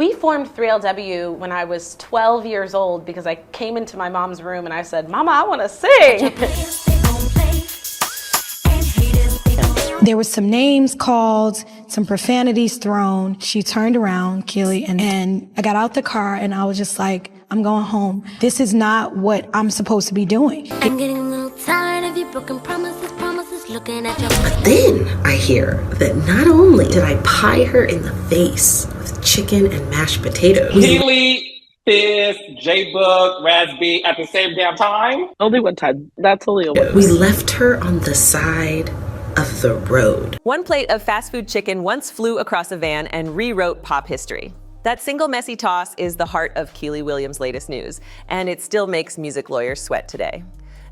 We formed 3LW when I was 12 years old because I came into my mom's room and I said, "Mama, I want to sing." There were some names called, some profanities thrown. She turned around, Keely, and I got out the car and I was just like, I'm going home. This is not what I'm supposed to be doing. I'm getting a little tired of your broken promises, looking at your... But then I hear that not only did I pie her in the face with chicken and mashed potatoes. KIELY, Fizz, J-Book, Raspy at the same damn time? Only one time. That's only a one. We left her on the side of the road. One plate of fast food chicken once flew across a van and rewrote pop history. That single messy toss is the heart of KIELY Williams' latest news, and it still makes music lawyers sweat today.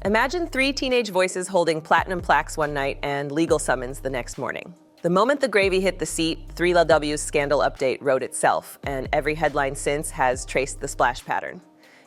Imagine 3 teenage voices holding platinum plaques one night and legal summons the next morning. The moment the gravy hit the seat, 3LW's scandal update wrote itself, and every headline since has traced the splash pattern.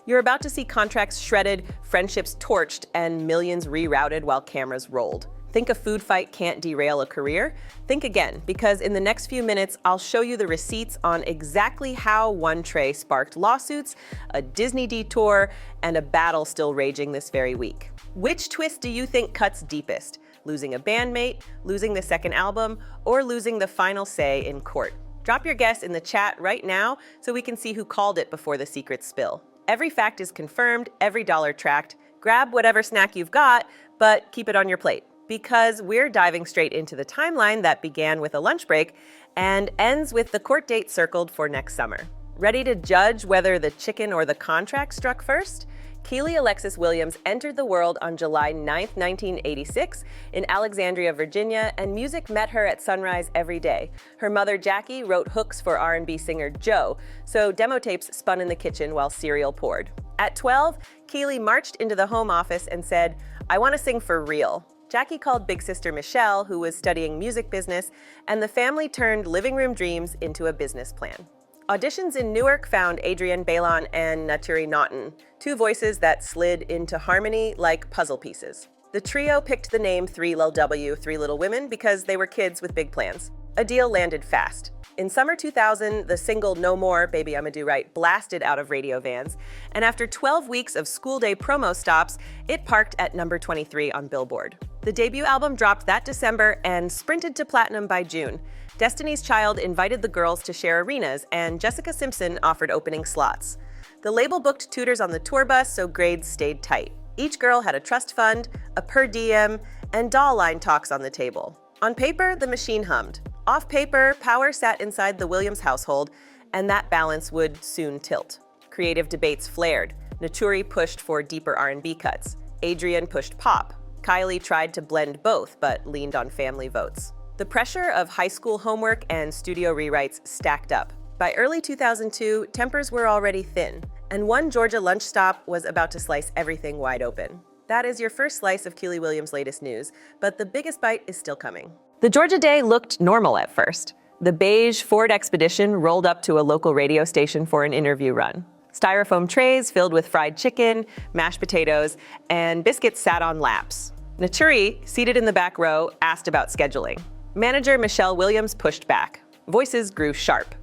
You're about to see contracts shredded, friendships torched, and millions rerouted while cameras rolled. Think a food fight can't derail a career? Think again, because in the next few minutes, I'll show you the receipts on exactly how one tray sparked lawsuits, a Disney detour, and a battle still raging this very week. Which twist do you think cuts deepest? Losing a bandmate, losing the second album, or losing the final say in court? Drop your guess in the chat right now so we can see who called it before the secrets spill. Every fact is confirmed, every dollar tracked. Grab whatever snack you've got, but keep it on your plate, because we're diving straight into the timeline that began with a lunch break and ends with the court date circled for next summer. Ready to judge whether the chicken or the contract struck first? KIELY Alexis Williams entered the world on July 9, 1986 in Alexandria, Virginia, and music met her at sunrise every day. Her mother, Jackie, wrote hooks for R&B singer Joe, so demo tapes spun in the kitchen while cereal poured. At 12, KIELY marched into the home office and said, "I want to sing for real." Jackie called big sister Michelle, who was studying music business, and the family turned living room dreams into a business plan. Auditions in Newark found Adrienne Bailon and Naturi Naughton, 2 voices that slid into harmony like puzzle pieces. The trio picked the name 3LW, 3 Little Women, because they were kids with big plans. A deal landed fast. In summer 2000, the single No More, Baby I'ma Do Right blasted out of radio vans, and after 12 weeks of school day promo stops, it parked at number 23 on Billboard. The debut album dropped that December and sprinted to platinum by June. Destiny's Child invited the girls to share arenas, and Jessica Simpson offered opening slots. The label booked tutors on the tour bus, so grades stayed tight. Each girl had a trust fund, a per diem, and doll line talks on the table. On paper, the machine hummed. Off paper, power sat inside the Williams household, and that balance would soon tilt. Creative debates flared. Naturi pushed for deeper R&B cuts. Adrienne pushed pop. KIELY tried to blend both, but leaned on family votes. The pressure of high school homework and studio rewrites stacked up. By early 2002, tempers were already thin, and one Georgia lunch stop was about to slice everything wide open. That is your first slice of KIELY Williams' latest news, but the biggest bite is still coming. The Georgia day looked normal at first. The beige Ford Expedition rolled up to a local radio station for an interview run. Styrofoam trays filled with fried chicken, mashed potatoes, and biscuits sat on laps. Naturi, seated in the back row, asked about scheduling. Manager Michelle Williams pushed back. Voices grew sharp.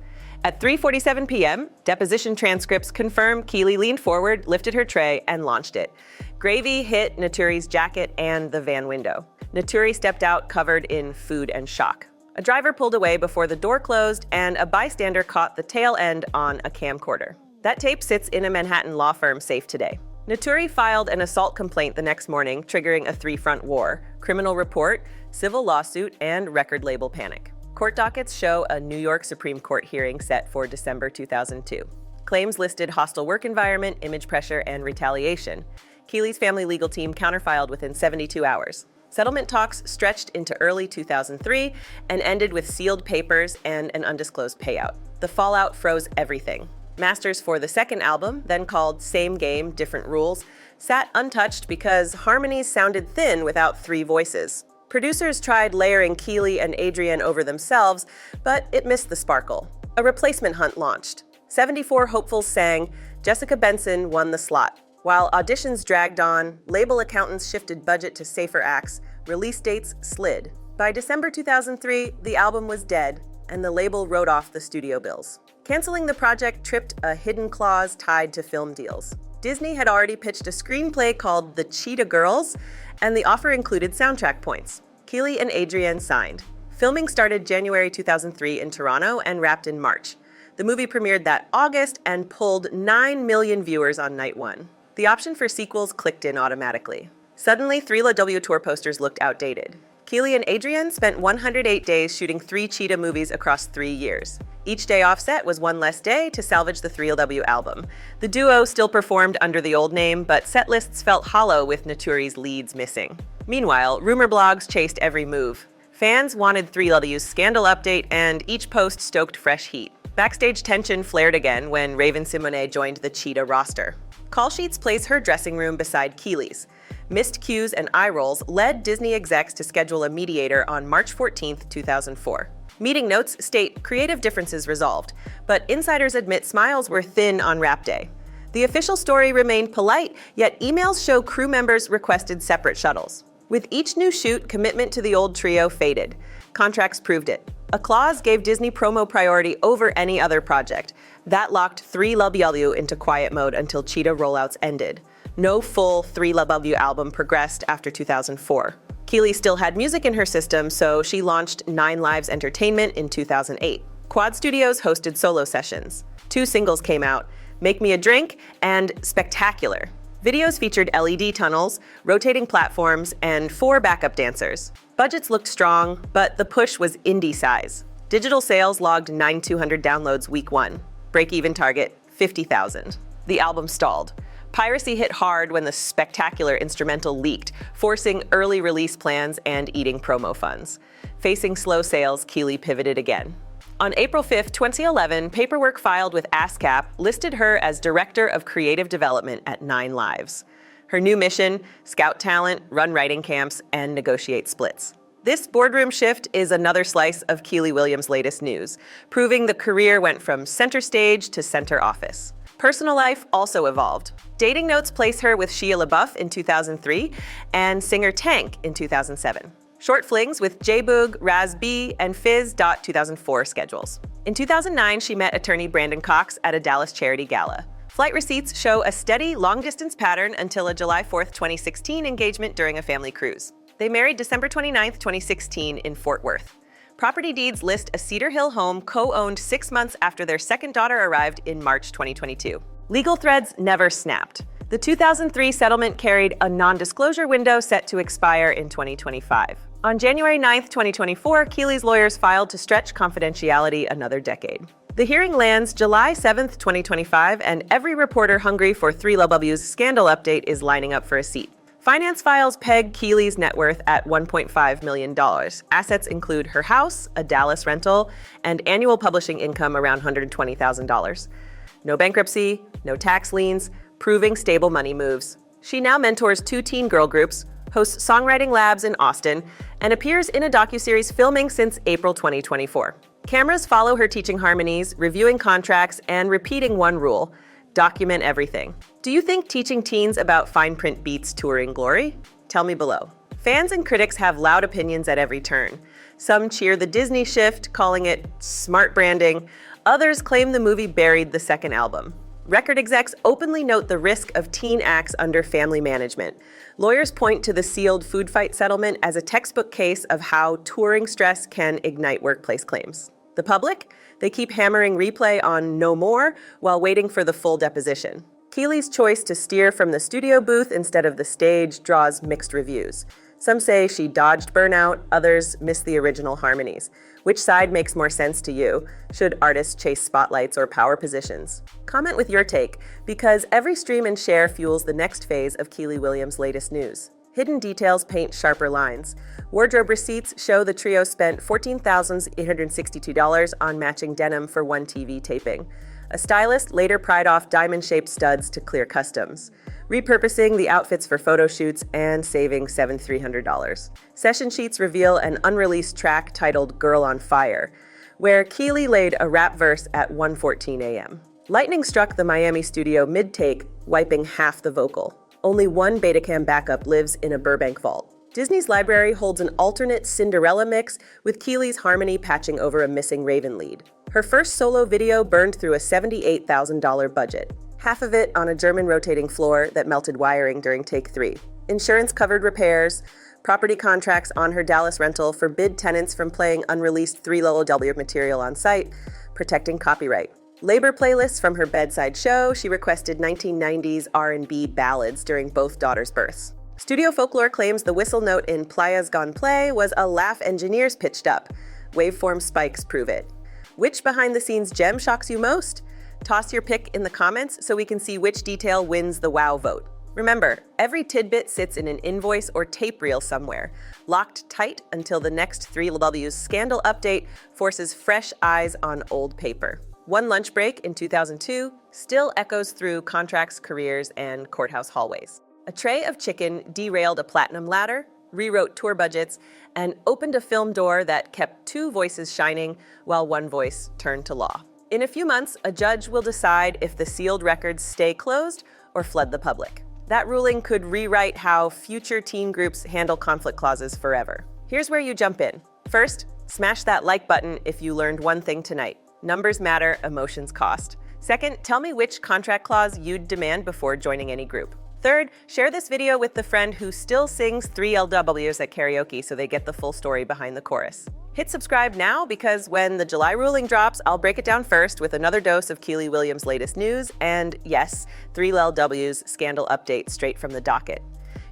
At 3:47 p.m., deposition transcripts confirm KIELY leaned forward, lifted her tray, and launched it. Gravy hit Naturi's jacket and the van window. Naturi stepped out covered in food and shock. A driver pulled away before the door closed, and a bystander caught the tail end on a camcorder. That tape sits in a Manhattan law firm safe today. Naturi filed an assault complaint the next morning, triggering a 3-front war: criminal report, civil lawsuit, and record label panic. Court dockets show a New York Supreme Court hearing set for December 2002. Claims listed hostile work environment, image pressure, and retaliation. KIELY's family legal team counterfiled within 72 hours. Settlement talks stretched into early 2003 and ended with sealed papers and an undisclosed payout. The fallout froze everything. Masters for the second album, then called Same Game, Different Rules, sat untouched because harmonies sounded thin without 3 voices. Producers tried layering KIELY and Adrienne over themselves, but it missed the sparkle. A replacement hunt launched. 74 hopefuls sang, Jessica Benson won the slot. While auditions dragged on, label accountants shifted budget to safer acts, release dates slid. By December 2003, the album was dead. and the label wrote off the studio bills. Canceling the project tripped a hidden clause tied to film deals. Disney had already pitched a screenplay called The Cheetah Girls, and the offer included soundtrack points. KIELY and Adrienne signed. Filming started January 2003 in Toronto and wrapped in March. The movie premiered that August and pulled 9 million viewers on night one. The option for sequels clicked in automatically. Suddenly, 3LW tour posters looked outdated. KIELY and Adrienne spent 108 days shooting 3 Cheetah movies across 3 years. Each day offset was one less day to salvage the 3LW album. The duo still performed under the old name, but set lists felt hollow with Naturi's leads missing. Meanwhile, rumor blogs chased every move. Fans wanted 3LW's scandal update, and each post stoked fresh heat. Backstage tension flared again when Raven-Symoné joined the Cheetah roster. Call sheets place her dressing room beside KIELY's. Missed cues and eye rolls led Disney execs to schedule a mediator on March 14, 2004. Meeting notes state creative differences resolved, but insiders admit smiles were thin on wrap day. The official story remained polite, yet emails show crew members requested separate shuttles. With each new shoot, commitment to the old trio faded. Contracts proved it. A clause gave Disney promo priority over any other project. That locked 3LW into quiet mode until Cheetah rollouts ended. No full 3LW album progressed after 2004. KIELY still had music in her system, so she launched 9LW's Entertainment in 2008. Quad Studios hosted solo sessions. 2 singles came out, Make Me a Drink and Spectacular. Videos featured LED tunnels, rotating platforms, and 4 backup dancers. Budgets looked strong, but the push was indie size. Digital sales logged 9,200 downloads week 1. Break-even target, 50,000. The album stalled. Piracy hit hard when the Spectacular instrumental leaked, forcing early release plans and eating promo funds. Facing slow sales, KIELY pivoted again. On April 5, 2011, paperwork filed with ASCAP listed her as Director of Creative Development at 9LW's. Her new mission, scout talent, run writing camps, and negotiate splits. This boardroom shift is another slice of KIELY Williams' latest news, proving the career went from center stage to center office. Personal life also evolved. Dating notes place her with Shia LaBeouf in 2003 and singer Tank in 2007. Short flings with J-Boog, Raz B, and Fizz. 2004 schedules. In 2009, she met attorney Brandon Cox at a Dallas charity gala. Flight receipts show a steady, long-distance pattern until a July 4, 2016 engagement during a family cruise. They married December 29, 2016 in Fort Worth. Property deeds list a Cedar Hill home co-owned 6 months after their second daughter arrived in March 2022. Legal threads never snapped. The 2003 settlement carried a non-disclosure window set to expire in 2025. On January 9, 2024, KIELY's lawyers filed to stretch confidentiality another decade. The hearing lands July 7, 2025, and every reporter hungry for 3LW's scandal update is lining up for a seat. Finance files peg KIELY's net worth at $1.5 million. Assets include her house, a Dallas rental, and annual publishing income around $120,000. No bankruptcy, no tax liens, proving stable money moves. She now mentors 2 teen girl groups, hosts songwriting labs in Austin, and appears in a docuseries filming since April 2024. Cameras follow her teaching harmonies, reviewing contracts, and repeating one rule: document everything. Do you think teaching teens about fine print beats touring glory? Tell me below. Fans and critics have loud opinions at every turn. Some cheer the Disney shift, calling it smart branding. Others claim the movie buried the second album. Record execs openly note the risk of teen acts under family management. Lawyers point to the sealed food fight settlement as a textbook case of how touring stress can ignite workplace claims. The public? They keep hammering replay on no more while waiting for the full deposition. KIELY's choice to steer from the studio booth instead of the stage draws mixed reviews. Some say she dodged burnout, others miss the original harmonies. Which side makes more sense to you? Should artists chase spotlights or power positions? Comment with your take, because every stream and share fuels the next phase of KIELY Williams' latest news. Hidden details paint sharper lines. Wardrobe receipts show the trio spent $14,862 on matching denim for one TV taping. A stylist later pried off diamond-shaped studs to clear customs, repurposing the outfits for photo shoots and saving $7,300. Session sheets reveal an unreleased track titled Girl on Fire, where KIELY laid a rap verse at 1:14 a.m. Lightning struck the Miami studio mid-take, wiping half the vocal. Only one Betacam backup lives in a Burbank vault. Disney's library holds an alternate Cinderella mix with KIELY's harmony patching over a missing Raven lead. Her first solo video burned through a $78,000 budget, half of it on a German rotating floor that melted wiring during take 3. Insurance covered repairs, property contracts on her Dallas rental forbid tenants from playing unreleased 3LW material on site, protecting copyright. Labor playlists from her bedside show, she requested 1990s R&B ballads during both daughters' births. Studio Folklore claims the whistle note in Playa's Gone Play was a laugh engineers pitched up. Waveform spikes prove it. Which behind-the-scenes gem shocks you most? Toss your pick in the comments so we can see which detail wins the wow vote. Remember, every tidbit sits in an invoice or tape reel somewhere, locked tight until the next 3LW's scandal update forces fresh eyes on old paper. One lunch break in 2002 still echoes through contracts, careers, and courthouse hallways. A tray of chicken derailed a platinum ladder, rewrote tour budgets, and opened a film door that kept 2 voices shining while 1 voice turned to law. In a few months, a judge will decide if the sealed records stay closed or flood the public. That ruling could rewrite how future teen groups handle conflict clauses forever. Here's where you jump in. First, smash that like button if you learned one thing tonight. Numbers matter, emotions cost. Second, tell me which contract clause you'd demand before joining any group. Third, share this video with the friend who still sings 3LW's at karaoke so they get the full story behind the chorus. Hit subscribe now because when the July ruling drops, I'll break it down first with another dose of KIELY Williams' latest news and, yes, 3LW's scandal update straight from the docket.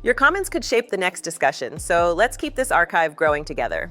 Your comments could shape the next discussion, so let's keep this archive growing together.